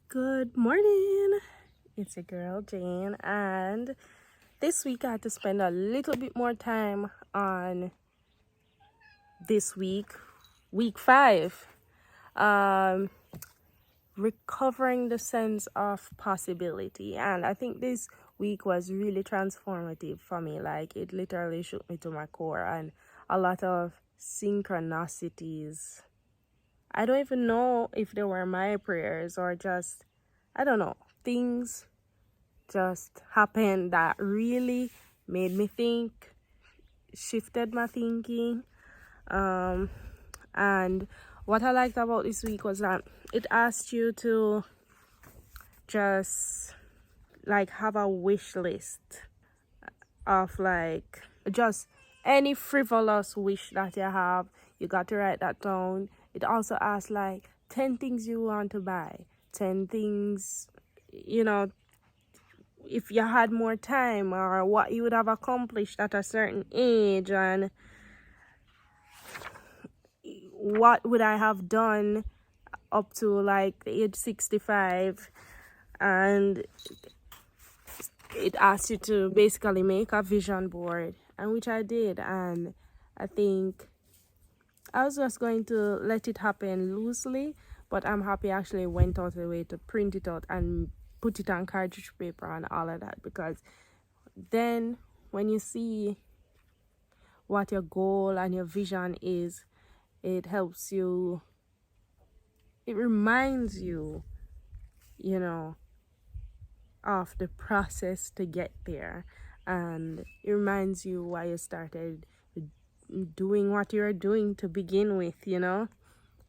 Good morning. It's your girl Jane, and this week I had to spend a little bit more time on this week 5, um, recovering the sense of possibility. And I think this week was really transformative for me. Like, it literally shook me to my core, and a lot of synchronicities. I don't even know if they were my prayers or just, I don't know, things just happened that really made me think, shifted my thinking. And what I liked about this week was that it asked you to just like have a wish list of like just any frivolous wish that you have. You got to write that down. It also asked like 10 things you want to buy, 10 things, you know, if you had more time, or what you would have accomplished at a certain age, and what would I have done up to like age 65. And it asks you to basically make a vision board, and which I did. And I think I was just going to let it happen loosely, but I'm happy I actually went out of the way to print it out and put it on cartridge paper and all of that, because then when you see what your goal and your vision is, it helps you, it reminds you, you know, of the process to get there, and it reminds you why you started doing what you're doing to begin with,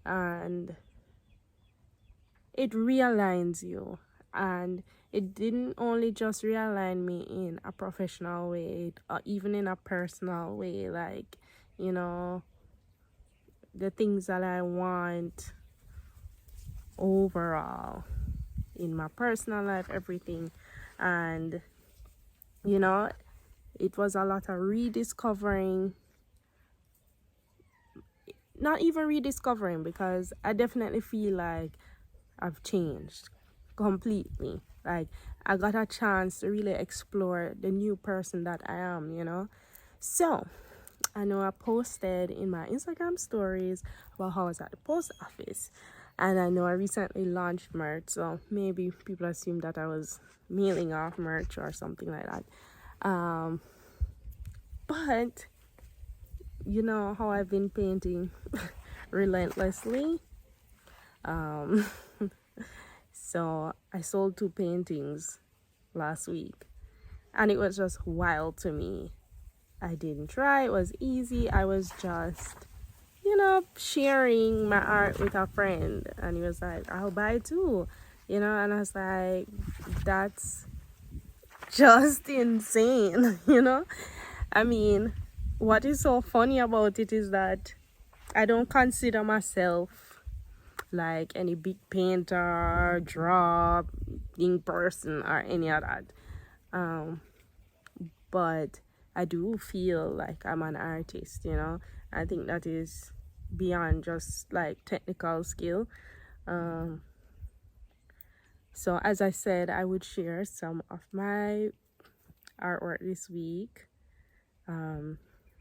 and it realigns you. And it didn't only just realign me in a professional way, even in a personal way, like, the things that I want overall in my personal life, everything. And it was a lot of rediscovering, not even rediscovering, because I definitely feel like I've changed completely. Like, I got a chance to really explore the new person that I am. So I know I posted in my Instagram stories about how I was at the post office, and I know I recently launched merch, so maybe people assume that I was mailing off merch or something like that. But you know how I've been painting relentlessly. So I sold 2 paintings last week, and it was just wild to me. I didn't try, it was easy. I was just, sharing my art with a friend, and he was like, I'll buy 2, and I was like, that's just insane. I mean, what is so funny about it is that I don't consider myself like any big painter, drawing person, or any of that. But I do feel like I'm an artist. I think that is beyond just like technical skill. So as I said, I would share some of my artwork this week.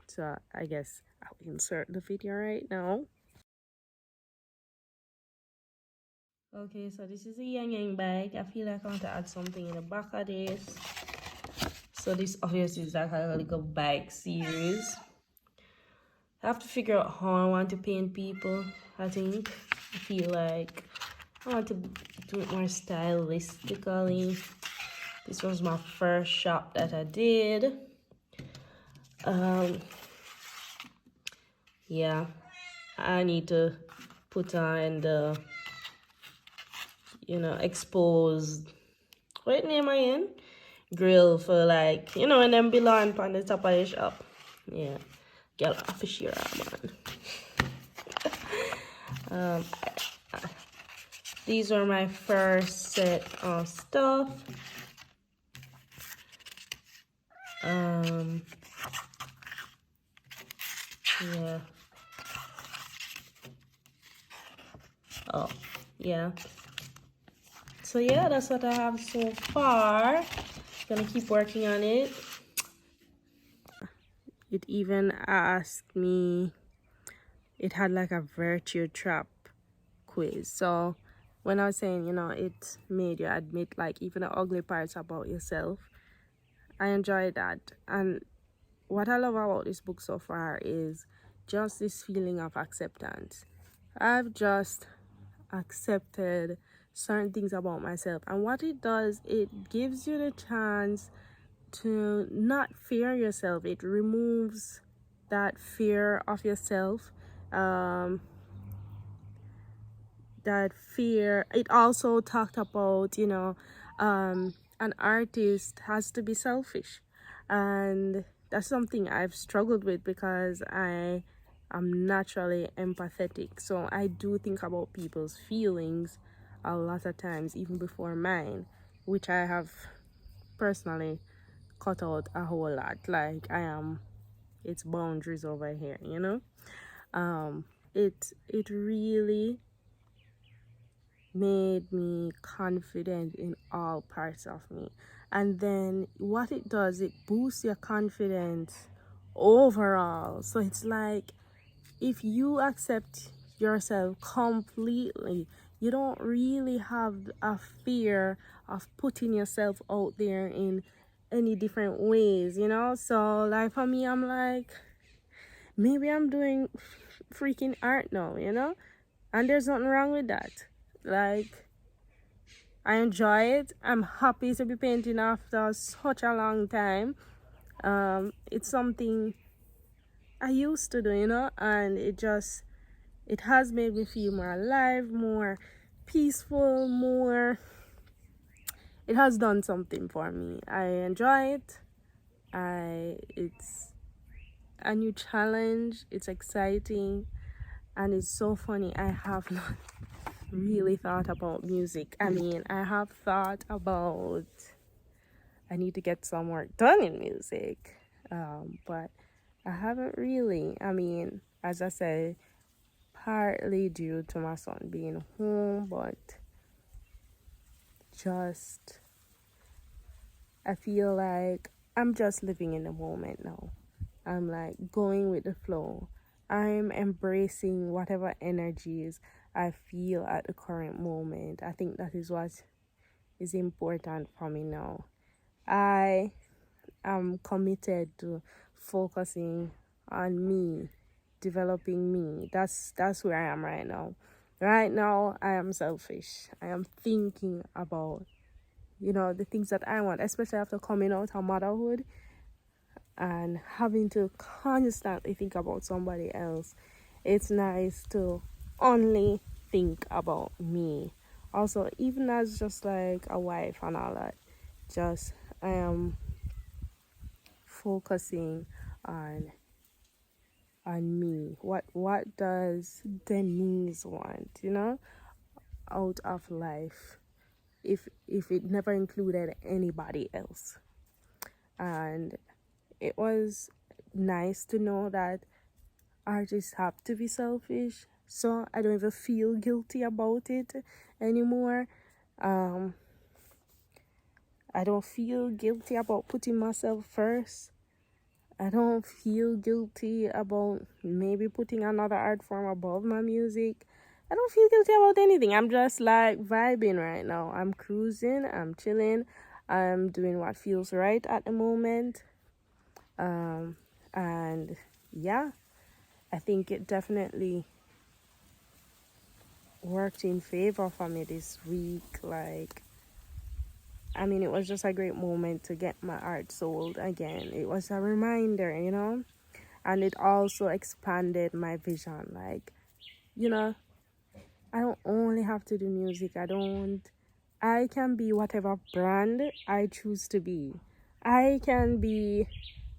So I guess I'll insert the video right now. Okay, so this is a Yang Yang bag. I feel like I want to add something in the back of this. So this obviously is like a little bag series. I have to figure out how I want to paint people. I think I feel like I want to do it more stylistically. This was my first shop that I did. Yeah, I need to put on the exposed, what name I in? Grill for like, when them belong on the top of the shop. Yeah, get off a sheer man. These are my first set of stuff. Yeah. Oh, yeah. So yeah, that's what I have so far. Gonna keep working on it. It even asked me, it had like a virtue trap quiz. So when I was saying, it made you admit like even the ugly parts about yourself, I enjoyed that. And what I love about this book so far is just this feeling of acceptance. I've just accepted certain things about myself, and what it does, it gives you the chance to not fear yourself. It removes that fear of yourself. That fear, it also talked about, an artist has to be selfish, and that's something I've struggled with because I am naturally empathetic, so I do think about people's feelings a lot of times, even before mine, which I have personally cut out a whole lot. Like, it's boundaries over here, it really made me confident in all parts of me. And then what it does, it boosts your confidence overall. So it's like, if you accept yourself completely, you don't really have a fear of putting yourself out there in any different ways, So like for me, I'm like, maybe I'm doing freaking art now, and there's nothing wrong with that. Like, I enjoy it. I'm happy to be painting after such a long time. It's something I used to do, and it has made me feel more alive, more peaceful, it has done something for me. I enjoy it. It's a new challenge. It's exciting, and it's so funny. I have not really thought about music. I mean, I have thought about, I need to get some work done in music, but I haven't really. I mean, as I said, partly due to my son being home, but just, I feel like I'm just living in the moment now. I'm like going with the flow. I'm embracing whatever energies I feel at the current moment. I think that is what is important for me now. I am committed to focusing on me, developing me. That's where I am right now. Right now, I am selfish. I am thinking about, the things that I want, especially after coming out of motherhood and having to constantly think about somebody else. It's nice to only think about me. Also, even as just like a wife and all that, just I am focusing on me. What does Denise want, out of life, if it never included anybody else? And it was nice to know that artists have to be selfish, so I don't even feel guilty about it anymore. I don't feel guilty about putting myself first. I don't feel guilty about maybe putting another art form above my music. I don't feel guilty about anything. I'm just like vibing right now. I'm cruising, I'm chilling, I'm doing what feels right at the moment. And yeah, I think it definitely worked in favor for me this week. Like, I mean, it was just a great moment to get my art sold again. It was a reminder, and it also expanded my vision. Like, I don't only have to do music. I can be whatever brand I choose to be. I can be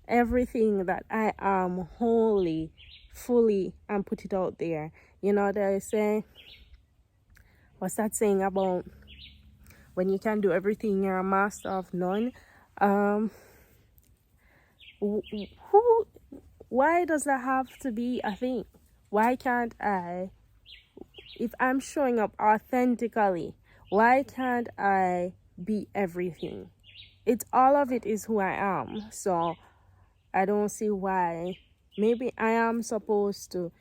everything that I am wholly, fully, and put it out there. They say, what's that saying about when you can do everything, you're a master of none? Who? Why does that have to be a thing? Why can't I, if I'm showing up authentically, Why can't I be everything? It's all of it is who I am. So I don't see why. Maybe I am supposed to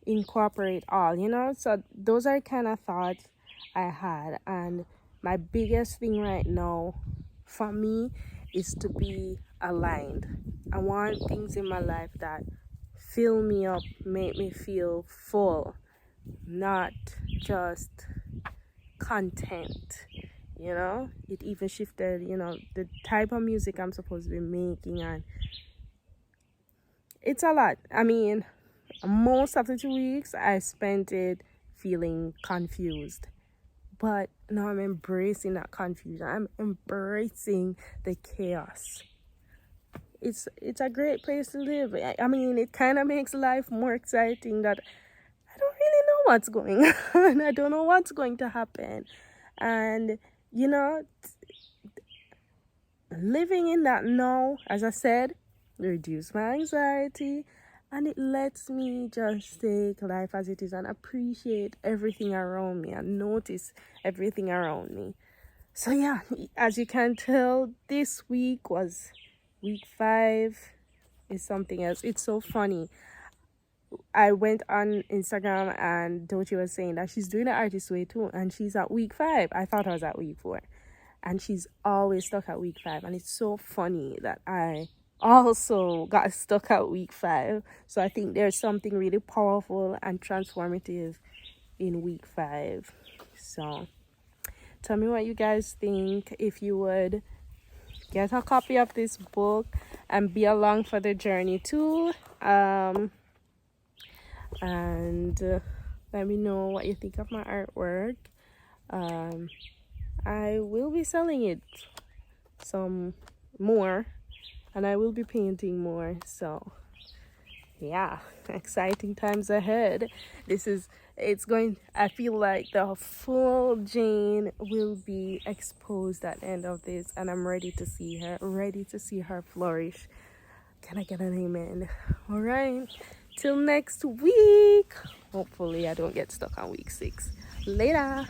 incorporate all, you know? So those are kind of thoughts I had. And my biggest thing right now for me is to be aligned. I want things in my life that fill me up, make me feel full, not just content. You know, it even shifted, you know, the type of music I'm supposed to be making, and it's a lot. I mean, most of the 2 weeks I spent it feeling confused, but now I'm embracing that confusion. I'm embracing the chaos. It's a great place to live. I mean, it kind of makes life more exciting that I don't really know what's going on. I don't know what's going to happen. And, you know, living in that now, as I said, reduce my anxiety, and it lets me just take life as it is and appreciate everything around me and notice everything around me. So yeah, as you can tell, this week was week 5 is something else. It's so funny. I went on Instagram and Dochi was saying that she's doing the artist way too, and she's at week 5. I thought I was at week 4, and she's always stuck at week 5. And it's so funny that I also got stuck at week 5. So I think there's something really powerful and transformative in week 5. So tell me what you guys think. If you would get a copy of this book and be along for the journey too. And let me know what you think of my artwork. I will be selling it some more, and I will be painting more. So yeah, exciting times ahead. I feel like the full Jane will be exposed at the end of this, and I'm ready to see her flourish. Can I get an amen? All right, till next week. Hopefully I don't get stuck on week 6. Later.